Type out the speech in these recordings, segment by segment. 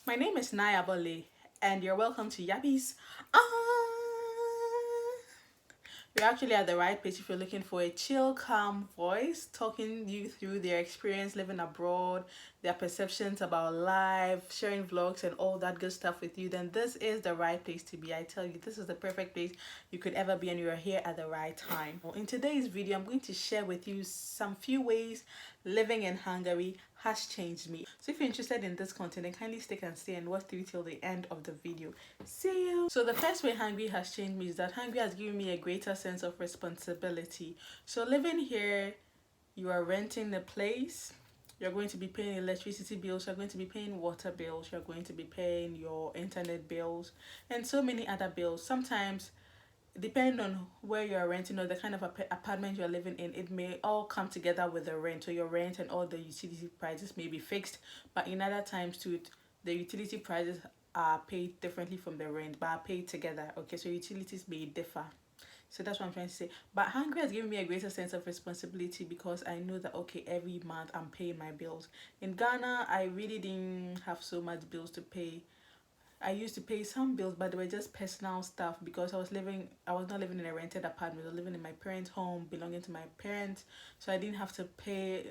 My name is Naya Bole, and you're welcome to Yabbies. You're actually at the right place if you're looking for a chill, calm voice talking you through their experience living abroad, their perceptions about life, sharing vlogs, and all that good stuff with you. Then this is the right place to be. I tell you, this is the perfect place you could ever be, and you are here at the right time. In today's video, I'm going to share with you some few ways living in Hungary has changed me. So if you're interested in this content, then kindly stick and stay and watch through till the end of the video. See you. So the first way Hungary has changed me is that Hungary has given me a greater sense of responsibility. So living here, you are renting the place, you're going to be paying electricity bills, you're going to be paying water bills, you're going to be paying your internet bills, and so many other bills. Sometimes, depending on where you're renting or the kind of apartment you're living in, it may all come together with the rent. So your rent and all the utility prices may be fixed, but in other times too, the utility prices are paid differently from the rent, but are paid together. Okay, so utilities may differ. So that's what I'm trying to say. But Hungary has given me a greater sense of responsibility because I know that, okay, every month I'm paying my bills. In Ghana, I really didn't have so much bills to pay. I used to pay some bills, but they were just personal stuff because I was not living in a rented apartment. I was living in my parents' home, belonging to my parents. So I didn't have to pay,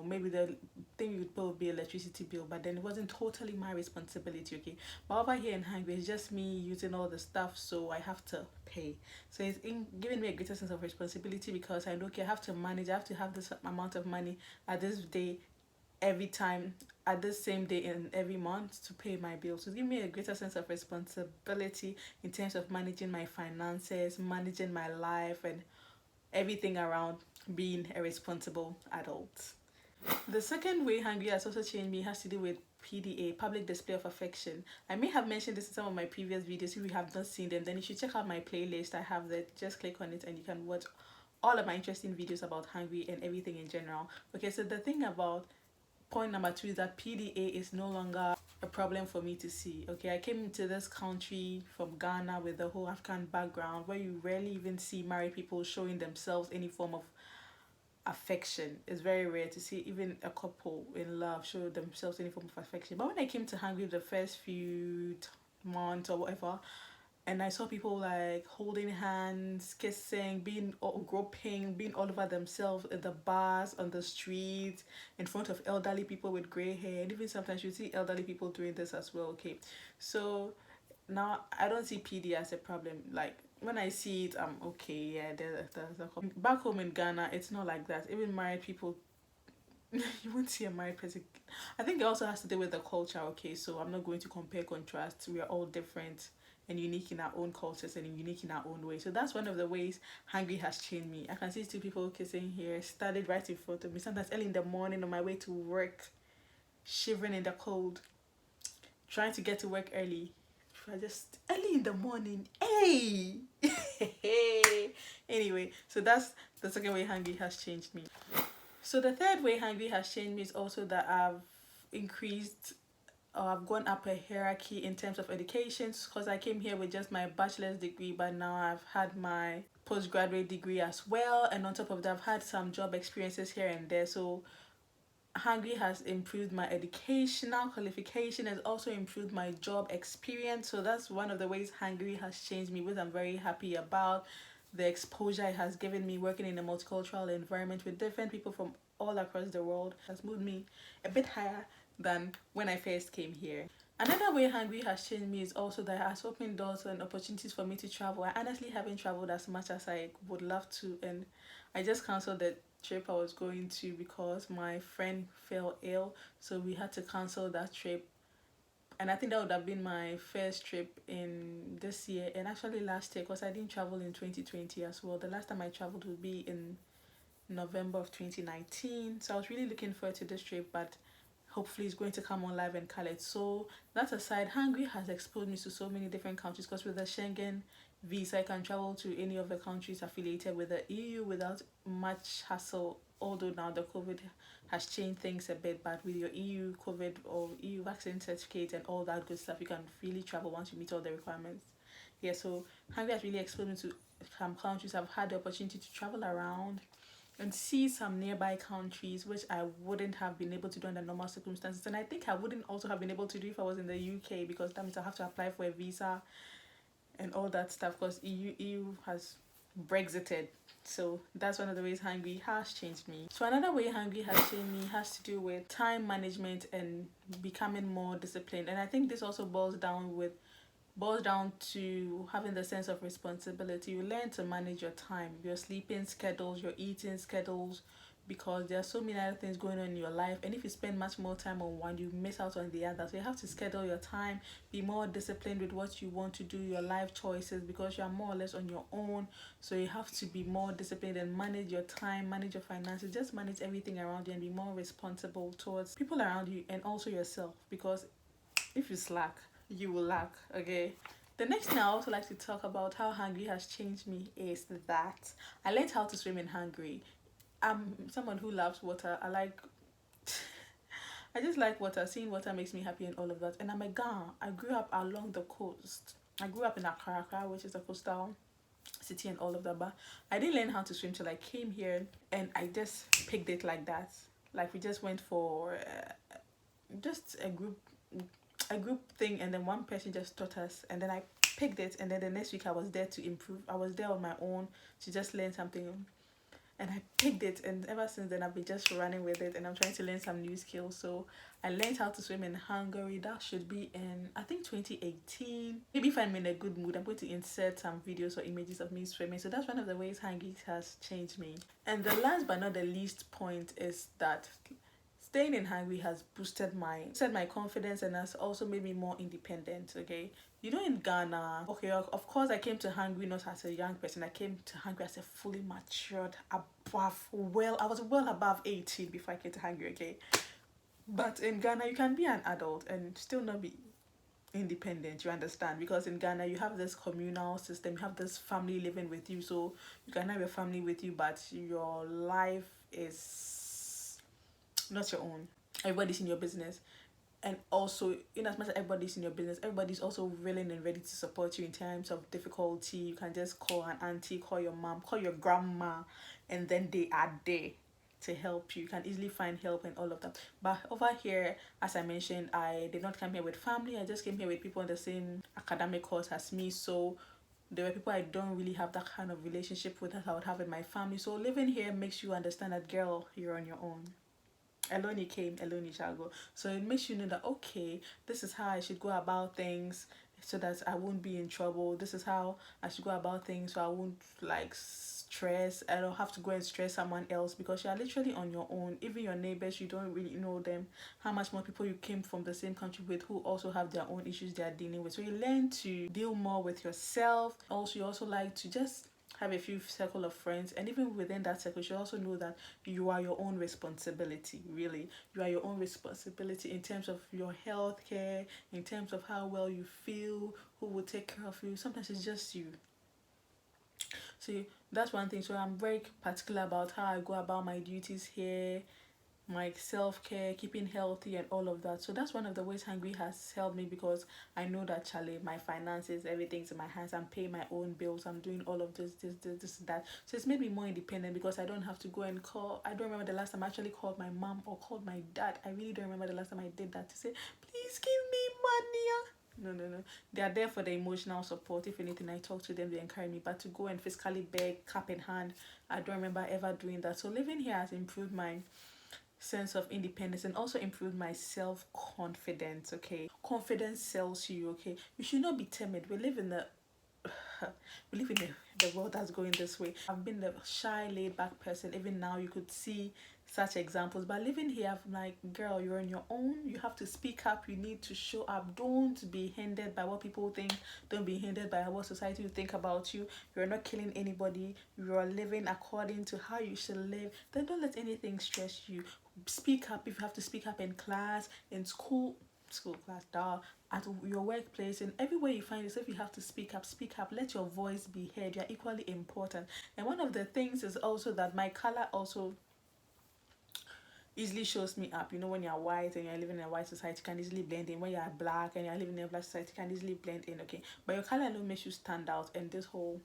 maybe the thing you would pay would be electricity bill, but then it wasn't totally my responsibility, okay? But over here in Hungary, it's just me using all the stuff, so I have to pay. So it's giving me a greater sense of responsibility because I know, okay, I have to manage, I have to have this amount of money at this day every time at the same day in every month to pay my bills. So give me a greater sense of responsibility in terms of managing my finances, managing my life, and everything around being a responsible adult. The second way Hungary has also changed me has to do with PDA, public display of affection. I may have mentioned this in some of my previous videos. If you have not seen them, then you should check out my playlist. I have that. Just click on it and you can watch all of my interesting videos about Hungary and everything in general. Okay, so the thing about point number two is that PDA is no longer a problem for me to see. Okay, I came into this country from Ghana with a whole African background where you rarely even see married people showing themselves any form of affection. It's very rare to see even a couple in love show themselves any form of affection. But when I came to Hungary the first few months or whatever, and I saw people like holding hands, kissing, being groping, being all over themselves in the bars, on the streets, in front of elderly people with gray hair, and even sometimes you see elderly people doing this as well. Okay, so now I don't see PD as a problem. Like when I see it, I'm okay. Yeah, there's a back home in Ghana, it's not like that. Even married people, you won't see a married person. I think it also has to do with the culture. Okay, so I'm not going to compare contrast. We are all different and unique in our own cultures and unique in our own way. So that's one of the ways Hungary has changed me. I can see two people kissing here, started right in front of me. Sometimes early in the morning on my way to work, shivering in the cold, trying to get to work early. I just early in the morning. Hey! Anyway, so that's the second way Hungary has changed me. So the third way Hungary has changed me is also that I've increased or I've gone up a hierarchy in terms of education because I came here with just my bachelor's degree, but now I've had my postgraduate degree as well, and on top of that I've had some job experiences here and there. So Hungary has improved my educational qualification, has also improved my job experience. So that's one of the ways Hungary has changed me, which I'm very happy about. The exposure it has given me working in a multicultural environment with different people from all across the world has moved me a bit higher than when I first came here. Another way Hungary has changed me is also that it has opened doors and opportunities for me to travel. I honestly haven't traveled as much as I would love to, and I just cancelled the trip I was going to because my friend fell ill, so we had to cancel that trip. And I think that would have been my first trip in this year and actually last year because I didn't travel in 2020 as well. The last time I traveled would be in November of 2019. So I was really looking forward to this trip, but hopefully it's going to come on live and colored. So that aside, Hungary has exposed me to so many different countries because with the Schengen visa I can travel to any of the countries affiliated with the EU without much hassle, although now the COVID has changed things a bit. But with your EU COVID or EU vaccine certificate and all that good stuff, you can freely travel once you meet all the requirements. Yeah, so Hungary has really exposed me to some countries. I've had the opportunity to travel around, and see some nearby countries which I wouldn't have been able to do under normal circumstances. And I think I wouldn't also have been able to do if I was in the UK, because that means I have to apply for a visa and all that stuff, because EU has Brexited. So that's one of the ways Hungary has changed me. So another way Hungary has changed me has to do with time management and becoming more disciplined. And I think this also boils down to having the sense of responsibility. You learn to manage your time, your sleeping schedules, your eating schedules, because there are so many other things going on in your life, and if you spend much more time on one, you miss out on the other. So you have to schedule your time, be more disciplined with what you want to do, your life choices, because you are more or less on your own. So you have to be more disciplined and manage your time, manage your finances, just manage everything around you, and be more responsible towards people around you and also yourself, because if you slack, you will lack. Okay. The next thing I also like to talk about how Hungary has changed me is that I learned how to swim in Hungary. I'm someone who loves water. I just like water. Seeing water makes me happy and all of that. And I'm a Ghana. I grew up along the coast. I grew up in Accra, which is a coastal city and all of that. But I didn't learn how to swim till I came here, and I just picked it like that. Like we just went for just a group thing, and then one person just taught us, and then I picked it, and then the next week I was there to improve. I was there on my own to just learn something, and I picked it, and ever since then I've been just running with it, and I'm trying to learn some new skills. So I learned how to swim in Hungary. That should be in, I think, 2018. Maybe if I'm in a good mood, I'm going to insert some videos or images of me swimming. So that's one of the ways Hungary has changed me. And the last but not the least point is that staying in Hungary has boosted my confidence, and has also made me more independent. Okay, you know, in Ghana, okay, of course I came to Hungary not as a young person. I came to Hungary as a fully matured, I was well above 18 before I came to Hungary. Okay, but in Ghana you can be an adult and still not be independent, you understand, because in Ghana you have this communal system, you have this family living with you. So you can have your family with you, but your life is not your own. Everybody's in your business. And also, in as much as everybody's in your business, everybody's also willing and ready to support you in times of difficulty. You can just call an auntie, call your mom, call your grandma, and then they are there to help you. You can easily find help and all of that. But over here, as I mentioned, I did not come here with family. I just came here with people in the same academic course as me. So there were people I don't really have that kind of relationship with that I would have with my family. So living here makes you understand that, girl, you're on your own. Alone you came, alone you shall go. So it makes you know that, okay, this is how I should go about things so that I won't be in trouble. This is how I should go about things so I won't like stress. I don't have to go and stress someone else, because you're literally on your own. Even your neighbors, you don't really know them. How much more people you came from the same country with, who also have their own issues they are dealing with. So you learn to deal more with yourself. Also, you also like to just have a few circle of friends, and even within that circle you should also know that you are your own responsibility. Really, you are your own responsibility in terms of your health care, in terms of how well you feel, who will take care of you. Sometimes it's just you. See, that's one thing. So I'm very particular about how I go about my duties here, my self-care, keeping healthy and all of that. So that's one of the ways Hungary has helped me, because I know that, Charlie, my finances, everything's in my hands. I'm paying my own bills. I'm doing all of this, that. So it's made me more independent, because I don't have to go and call. I don't remember the last time I actually called my mom or called my dad. I really don't remember the last time I did that, to say, please give me money. No. They are there for the emotional support. If anything, I talk to them, they encourage me. But to go and physically beg, cap in hand, I don't remember ever doing that. So living here has improved my sense of independence and also improved my self-confidence. Okay, confidence sells you. Okay, you should not be timid. We live in the world that's going this way. I've been the shy, laid back person. Even now you could see such examples, but living here, I'm like, girl, you're on your own. You have to speak up. You need to show up. Don't be hindered by what people think. Don't be hindered by what society will think about you. You're not killing anybody. You're living according to how you should live. Then don't let anything stress you. Speak up if you have to speak up in class, in school class, at your workplace, and everywhere you find yourself. You have to speak up. Let your voice be heard. You're equally important. And one of the things is also that my color also easily shows me up. You know, when you're white and you're living in a white society, you can easily blend in. When you're black and you're living in a black society, you can easily blend in. Okay, but your color alone makes you stand out. And this whole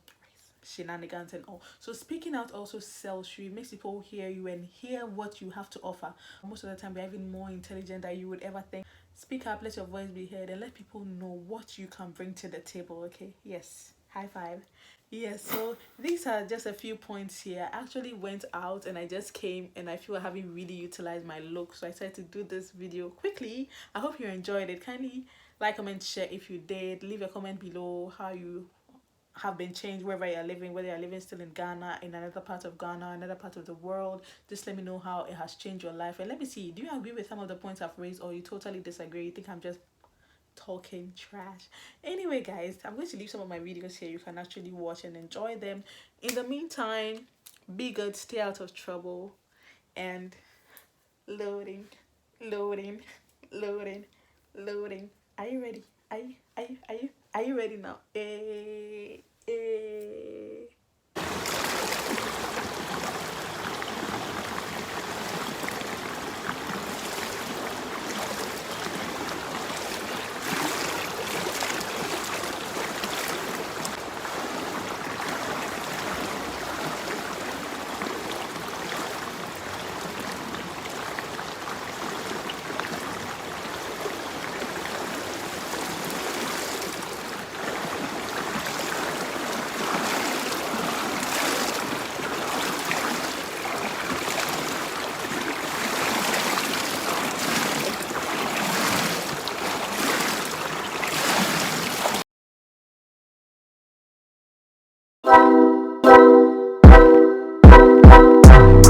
shenanigans and all. So speaking out also sells you. It makes people hear you and hear what you have to offer. Most of the time, they're even more intelligent than you would ever think. Speak up, let your voice be heard, and let people know what you can bring to the table. Okay, yes, high five. Yes, so these are just a few points here. I actually went out and I just came and I feel I haven't really utilized my look, so I decided to do this video quickly. I hope you enjoyed it. Kindly like, comment, share if you did. Leave a comment below how you have been changed wherever you're living, whether you're living still in Ghana, in another part of Ghana, another part of the world. Just let me know how it has changed your life, and let me see, do you agree with some of the points I've raised, or you totally disagree? You think I'm just talking trash? Anyway guys, I'm going to leave some of my videos here. You can actually watch and enjoy them. In the meantime, be good, stay out of trouble, and loading, loading, loading, loading. Are you ready? Are you ready now? Hey, hey.